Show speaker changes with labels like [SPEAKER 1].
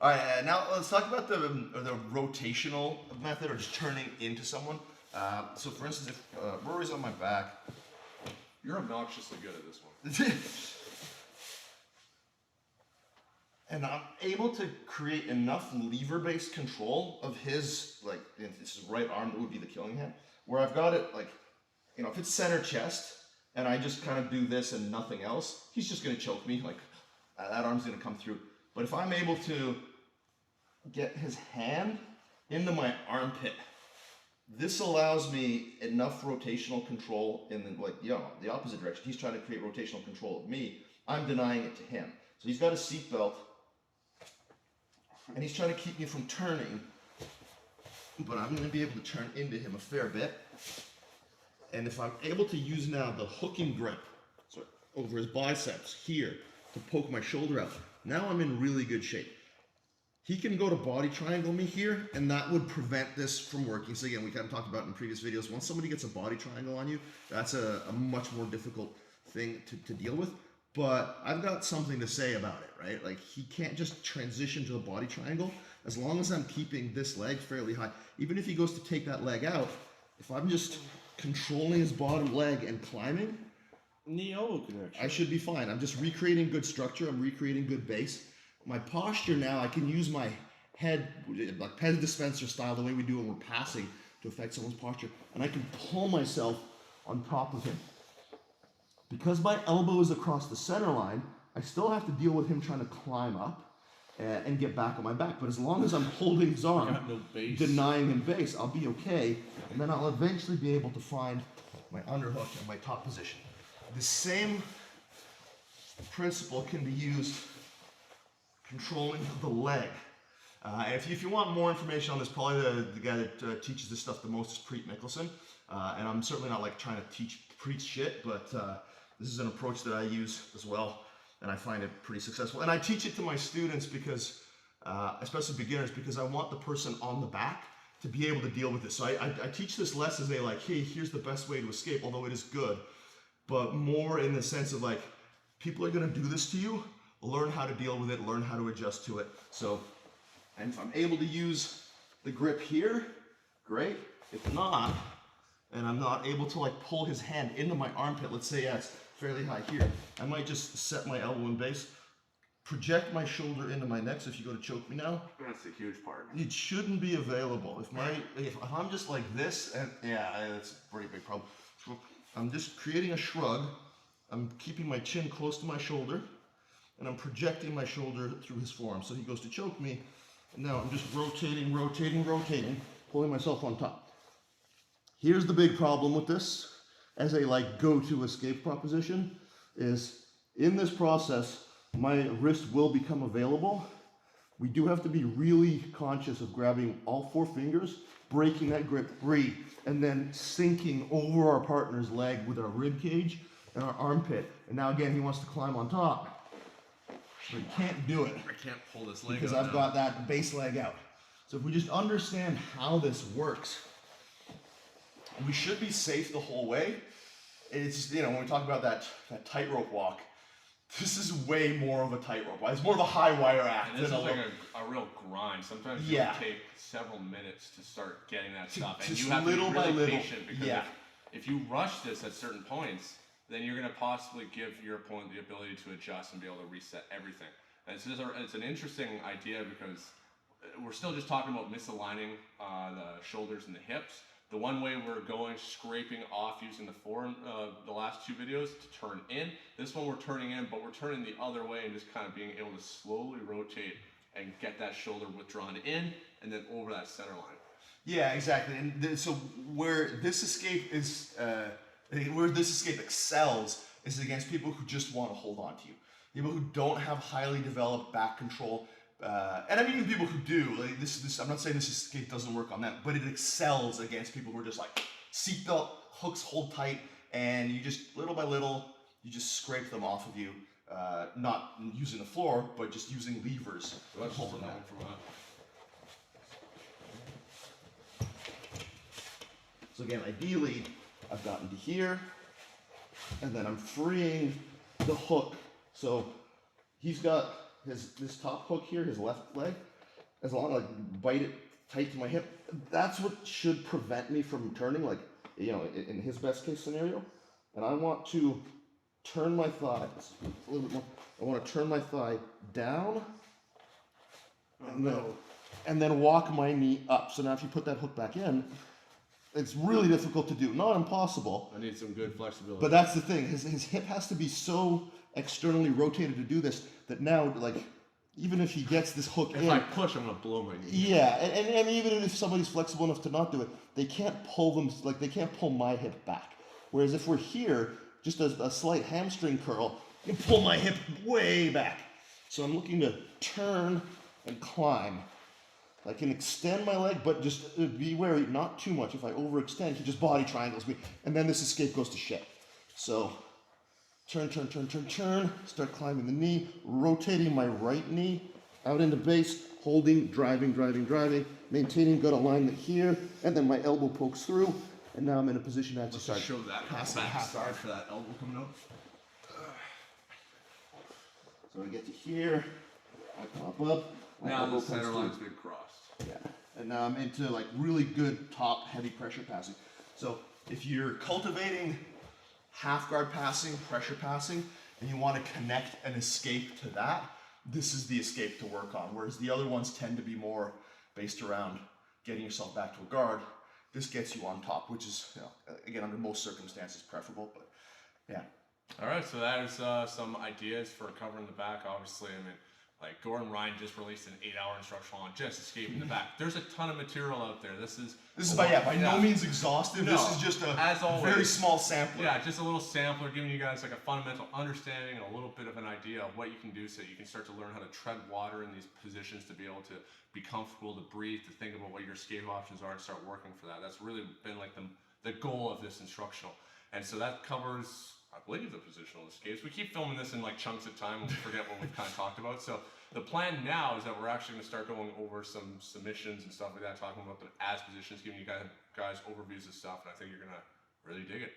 [SPEAKER 1] All right, now let's talk about the rotational method, or just turning into someone. So for instance, if Rory's on my back.
[SPEAKER 2] You're obnoxiously good at this one.
[SPEAKER 1] And I'm able to create enough lever-based control of his, like, this is right arm, that would be the killing hand, where I've got it, like, you know, if it's center chest, and I just kind of do this and nothing else, he's just going to choke me, like, that arm's going to come through. But if I'm able to get his hand into my armpit, this allows me enough rotational control in the, like, you know, the opposite direction. He's trying to create rotational control of me. I'm denying it to him. So he's got a seatbelt, and he's trying to keep me from turning, but I'm going to be able to turn into him a fair bit. And if I'm able to use now the hooking grip over his biceps here to poke my shoulder out, now I'm in really good shape. He can go to body triangle me here, and that would prevent this from working. So again, we kind of talked about in previous videos, once somebody gets a body triangle on you, that's a much more difficult thing to deal with. But I've got something to say about it, right? Like, he can't just transition to a body triangle as long as I'm keeping this leg fairly high. Even if he goes to take that leg out, if I'm just controlling his bottom leg and climbing,
[SPEAKER 3] knee elbow connection,
[SPEAKER 1] I should be fine. I'm just recreating good structure. I'm recreating good base. My posture now, I can use my head, like pen dispenser style, the way we do when we're passing, to affect someone's posture. And I can pull myself on top of him. Because my elbow is across the center line, I still have to deal with him trying to climb up and get back on my back. But as long as I'm holding his arm, denying him base, I'll be okay. And then I'll eventually be able to find my underhook and my top position. The same principle can be used controlling the leg. And if you want more information on this, probably the guy that teaches this stuff the most is Preet Mickelson. And I'm certainly not like trying to preach shit, but this is an approach that I use as well, and I find it pretty successful. And I teach it to my students because, especially beginners, because I want the person on the back to be able to deal with this. So I teach this less as a like, hey, here's the best way to escape, although it is good, but more in the sense of like, people are gonna do this to you, learn how to deal with it, learn how to adjust to it. So, and if I'm able to use the grip here, great. If not, and I'm not able to like pull his hand into my armpit, let's say it's fairly high here, I might just set my elbow in base, project my shoulder into my neck. So if you go to choke me now,
[SPEAKER 2] that's a huge part.
[SPEAKER 1] It shouldn't be available. If I'm just like this, and yeah, that's a pretty big problem. So I'm just creating a shrug. I'm keeping my chin close to my shoulder, and I'm projecting my shoulder through his forearm. So he goes to choke me, and now I'm just rotating, pulling myself on top. Here's the big problem with this, as a like go-to escape proposition, is in this process, my wrist will become available. We do have to be really conscious of grabbing all 4 fingers, breaking that grip free, and then sinking over our partner's leg with our rib cage and our armpit. And now again, he wants to climb on top, but he can't do it.
[SPEAKER 2] I can't pull this leg
[SPEAKER 1] because
[SPEAKER 2] out
[SPEAKER 1] I've got that base leg out. So if we just understand how this works, we should be safe the whole way. It's, you know, when we talk about that tightrope walk, this is way more of a tightrope walk. It's more of a high wire act.
[SPEAKER 2] And this is like a real grind. Sometimes it will take several minutes to start getting that stuff. And you have to be really patient, because if you rush this at certain points, then you're going to possibly give your opponent the ability to adjust and be able to reset everything. And it's an interesting idea, because we're still just talking about misaligning the shoulders and the hips. The one way we're going, scraping off using the form, the last 2 videos, to turn in. This one we're turning in, but we're turning the other way and just kind of being able to slowly rotate and get that shoulder withdrawn in and then over that center line.
[SPEAKER 1] Yeah, exactly. And so where this escape is, where this escape excels is against people who just want to hold on to you. People who don't have highly developed back control. And I mean, even people who do, like this, I'm not saying this escape doesn't work on them, but it excels against people who are just like seatbelt, hooks hold tight, and you just, little by little, you just scrape them off of you, not using the floor, but just using levers.
[SPEAKER 2] So let's hold them out from that.
[SPEAKER 1] So again, ideally, I've gotten to here, and then I'm freeing the hook. So he's got this top hook here, his left leg, as long as like bite it tight to my hip, that's what should prevent me from turning, like, you know, in his best case scenario. And I want to turn my thigh a little bit more. I want to turn my thigh down and then walk my knee up. So now if you put that hook back in, it's really difficult to do. Not impossible.
[SPEAKER 3] I need some good flexibility.
[SPEAKER 1] But that's the thing. His hip has to be so externally rotated to do this that now, like, even if he gets this hook in.
[SPEAKER 3] If I push, I'm going to blow my knee.
[SPEAKER 1] Yeah, and even if somebody's flexible enough to not do it, they can't pull them, like, they can't pull my hip back. Whereas if we're here, just a slight hamstring curl, you can pull my hip way back. So I'm looking to turn and climb. I can extend my leg, but just be wary, not too much. If I overextend, he just body triangles me, and then this escape goes to shit. So turn, start climbing the knee, rotating my right knee out into base, holding, driving, maintaining good alignment here, and then my elbow pokes through, and now I'm in a position to actually start
[SPEAKER 3] show that
[SPEAKER 1] passing half guard.
[SPEAKER 3] for that elbow coming out.
[SPEAKER 1] So I get to here, I pop up.
[SPEAKER 3] Now the center line's been crossed.
[SPEAKER 1] Yeah, and now I'm into like really good top heavy pressure passing. So if you're cultivating half guard passing, pressure passing, and you want to connect an escape to that, this is the escape to work on. Whereas the other ones tend to be more based around getting yourself back to a guard. This gets you on top, which is, you know, again, under most circumstances preferable, but yeah.
[SPEAKER 2] All right, so that is some ideas for covering the back. Obviously, I mean, like Gordon Ryan just released an 8-hour instructional on just escaping the back. There's a ton of material out there. This is
[SPEAKER 1] by no means exhaustive.
[SPEAKER 2] No,
[SPEAKER 1] this is just a
[SPEAKER 2] as always,
[SPEAKER 1] very small sampler.
[SPEAKER 2] Yeah, just a little sampler, giving you guys like a fundamental understanding and a little bit of an idea of what you can do, so you can start to learn how to tread water in these positions, to be able to be comfortable, to breathe, to think about what your escape options are, and start working for that. That's really been like the goal of this instructional. And so that covers, I believe, the positional escapes. We keep filming this in like chunks of time and we forget what we've kind of talked about. So the plan now is that we're actually going to start going over some submissions and stuff like that, talking about them as positions, giving you guys overviews of stuff, and I think you're going to really dig it.